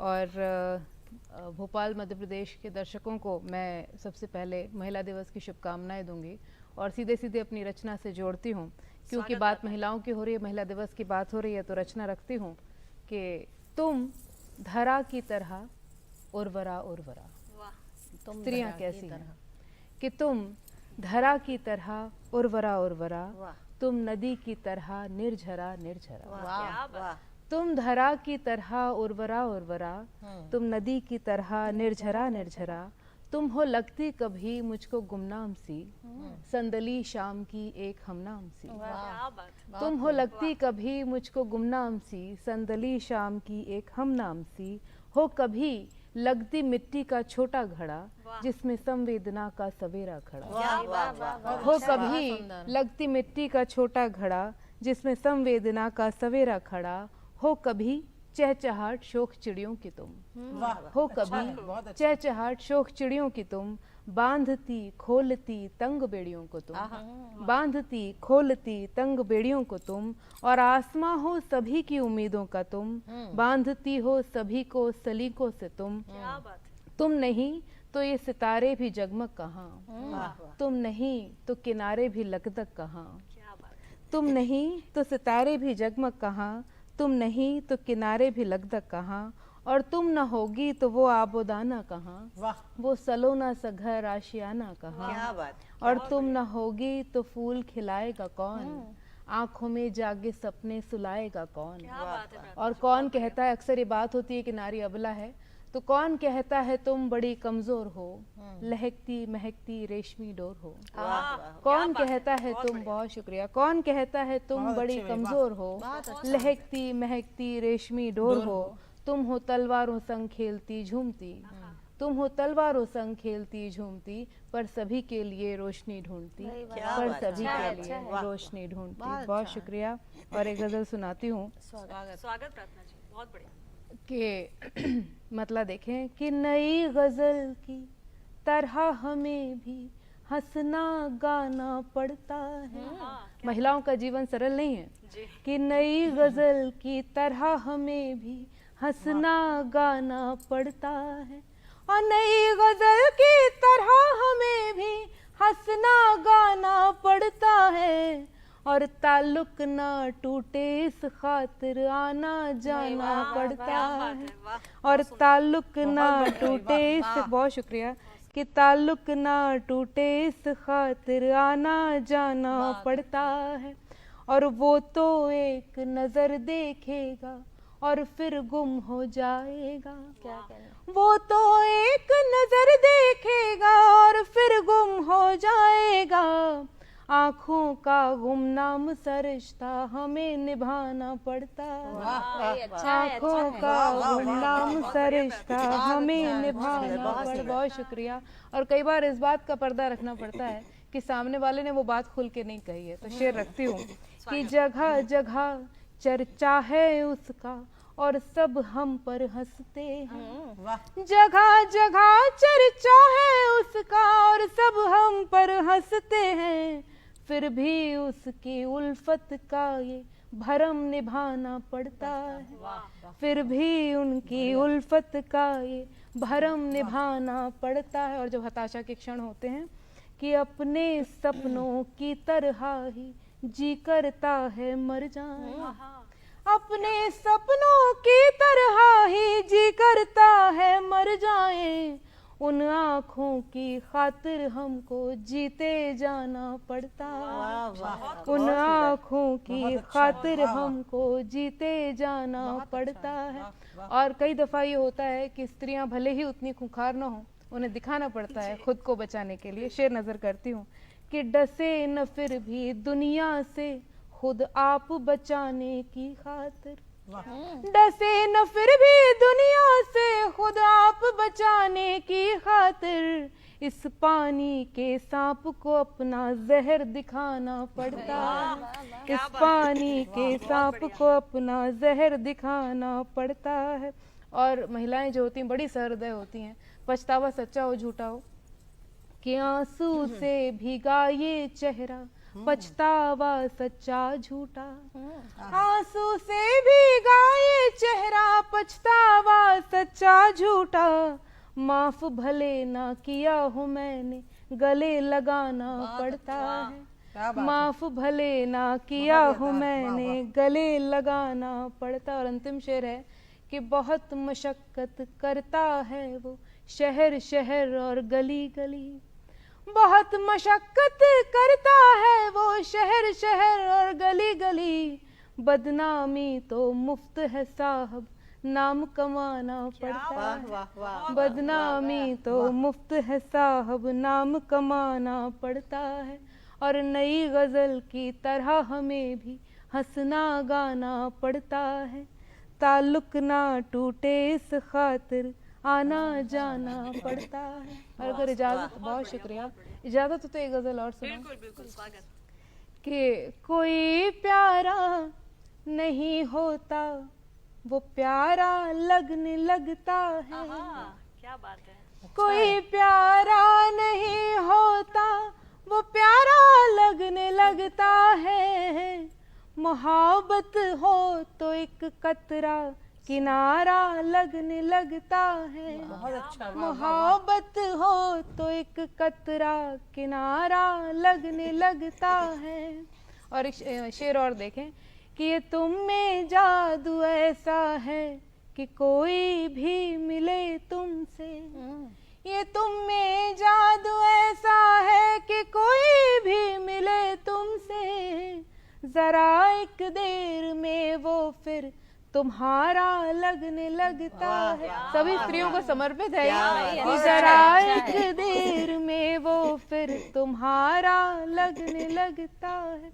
और भोपाल मध्य प्रदेश के दर्शकों को मैं सबसे पहले महिला दिवस की शुभकामनाएं दूंगी और सीधे सीधे अपनी रचना से जोड़ती हूँ, क्योंकि बात महिलाओं की हो रही है, महिला दिवस की बात हो रही है, तो रचना रखती हूँ कि तुम धरा की तरह उर्वरा उर्वरा। स्त्रियां कैसी हैं कि तुम धरा की तरह उर्वरा उर्वरा, तुम नदी की तरह निर्झरा निर्झरा। तुम धरा की तरह उर्वरा उर्वरा, तुम नदी की तरह निर्झरा निर्झरा। तुम हो लगती कभी मुझको गुमनाम सी, संदली शाम की एक हमनाम सी। तुम हो लगती कभी मुझको गुमनाम सी, संदली शाम की एक हमनाम सी। हो कभी लगती मिट्टी का छोटा घड़ा, जिसमें संवेदना का सवेरा खड़ा। हो कभी लगती मिट्टी का छोटा घड़ा, जिसमें संवेदना का सवेरा खड़ा। हो कभी चहचहाट शोक चिड़ियों की तुम, हो कभी चहचहाट शोक चिड़ियों की तुम। बांधती खोलती तंग बेड़ियों को तुम, बांधती खोलती तंग बेड़ियों को तुम। और आसमां हो सभी की उम्मीदों का तुम, बांधती हो सभी को सलीकों से तुम। तुम नहीं तो ये सितारे भी जगमग कहाँ, तुम नहीं तो किनारे भी लकदक कहाँ। तुम नहीं तो सितारे भी जगमग कहाँ, तुम नहीं तो किनारे भी लगदक कहाँ। और तुम न होगी तो वो आबोदाना कहाँ, वो सलोना सा घर आशियाना कहाँ। और तुम न होगी तो फूल खिलाएगा कौन, आंखों में जागे सपने सुलाएगा कौन। और कौन कहता है, अक्सर ये बात होती है कि नारी अबला है, तो कौन कहता है तुम बड़ी कमजोर हो, लहकती महकती रेशमी डोर हो। कौन कहता है तुम, बहुत शुक्रिया, कौन कहता है तुम बड़ी कमजोर हो, लहकती महकती रेशमी डोर हो। तुम हो तलवारों संग खेलती झूमती, तुम हो तलवारों संग खेलती झूमती, पर सभी के लिए रोशनी ढूंढती, पर सभी के लिए रोशनी ढूंढती। बहुत शुक्रिया। और एक गजल सुनाती हूँ। स्वागत प्रार्थना जी, बहुत बढ़िया। कि मतलब देखें कि नई गजल की तरह हमें भी हंसना गाना पड़ता है। महिलाओं का जीवन सरल नहीं है कि नई गजल की तरह हमें भी हंसना गाना पड़ता है। और नई गजल की तरह हमें भी हंसना गाना पड़ता है। और ताल्लुक ना टूटे इस खातिर आना जाना पड़ता है। और ताल्लुक ना टूटे इस, बहुत शुक्रिया, कि ताल्लुक ना टूटे इस खातिर आना जाना पड़ता है। और वो तो एक नजर देखेगा और फिर गुम हो जाएगा। वो तो एक नजर देखेगा और फिर गुम हो जाएगा। आँखों का गुमनाम सा रिश्ता हमें निभाना पड़ता है। आँखों का गुमनाम सा रिश्ता हमें निभाना पड़ता। बहुत शुक्रिया। और कई बार इस बात का पर्दा रखना पड़ता है कि सामने वाले ने वो बात खुल के नहीं कही है, तो शेर रखती हूँ कि जगह जगह चर्चा है उसका और सब हम पर हंसते हैं। जगह जगह चर्चा है उसका और सब हम पर हंसते हैं। फिर भी उसकी उल्फत का ये भरम निभाना पड़ता है। फिर भी उनकी उल्फत का ये भरम निभाना पड़ता है। और जब हताशा के क्षण होते हैं कि अपने सपनों की तरह ही जी करता है मर जाए, अपने सपनों की तरह ही जी करता है मर जाए। उन आँखों की खातिर हमको जीते जाना पड़ता है। उन आँखों की खातिर हमको जीते जाना पड़ता है। और कई दफ़ा ये होता है कि स्त्रियां भले ही उतनी खूंखार ना हो, उन्हें दिखाना पड़ता है खुद को बचाने के लिए। शेर नजर करती हूँ कि डसे न फिर भी दुनिया से खुद आप बचाने की खातिर, डसे न फिर भी दुनिया से खुद आप बचाने की खातिर। इस पानी के सांप को अपना जहर दिखाना पड़ता है। इस पानी के सांप को अपना जहर दिखाना पड़ता है। और महिलाएं जो होती हैं बड़ी सहृदय होती हैं, पछतावा सच्चा हो झूठा हो, कि आंसू से भीगा ये चेहरा पछतावा सच्चा झूठा, आंसू से भीगा ये चेहरा, पछतावा सच्चा झूठा, माफ भले ना किया हूँ मैंने, गले लगाना पड़ता है, माफ भले ना किया हूँ मैंने, गले लगाना पड़ता। और अंतिम शेर है कि बहुत मशक्कत करता है वो शहर शहर और गली गली, बहुत मशक्कत करता है वो शहर शहर और गली गली, बदनामी तो मुफ्त है साहब, नाम कमाना पड़ता है, बदनामी तो मुफ्त है साहब, नाम कमाना पड़ता है। और नई गजल की तरह हमें भी हंसना गाना पड़ता है, ताल्लुक ना टूटे इस खातिर आना जाना पड़ता है। और अगर इजाजत, बहुत शुक्रिया, इजाजत हो तो एक गजल और सुना। बिल्कुल बिल्कुल स्वागत। कि कोई प्यारा नहीं होता वो प्यारा लगने लगता है, आहा, क्या बात है। कोई प्यारा नहीं होता वो प्यारा लगने लगता है, मोहब्बत हो तो एक कतरा किनारा लगने लगता है, बहुत अच्छा। मोहब्बत हो तो एक कतरा किनारा लगने लगता है। और एक शेर और देखें कि ये तुम में जादू ऐसा है कि कोई भी मिले तुमसे, ये तुम में जादू ऐसा है कि कोई भी मिले तुमसे, जरा एक देर में वो फिर तुम्हारा लगने लगता है। सभी स्त्रियों को समर्पित है ये, कि जरा एक देर में वो फिर तुम्हारा लगने लगता है।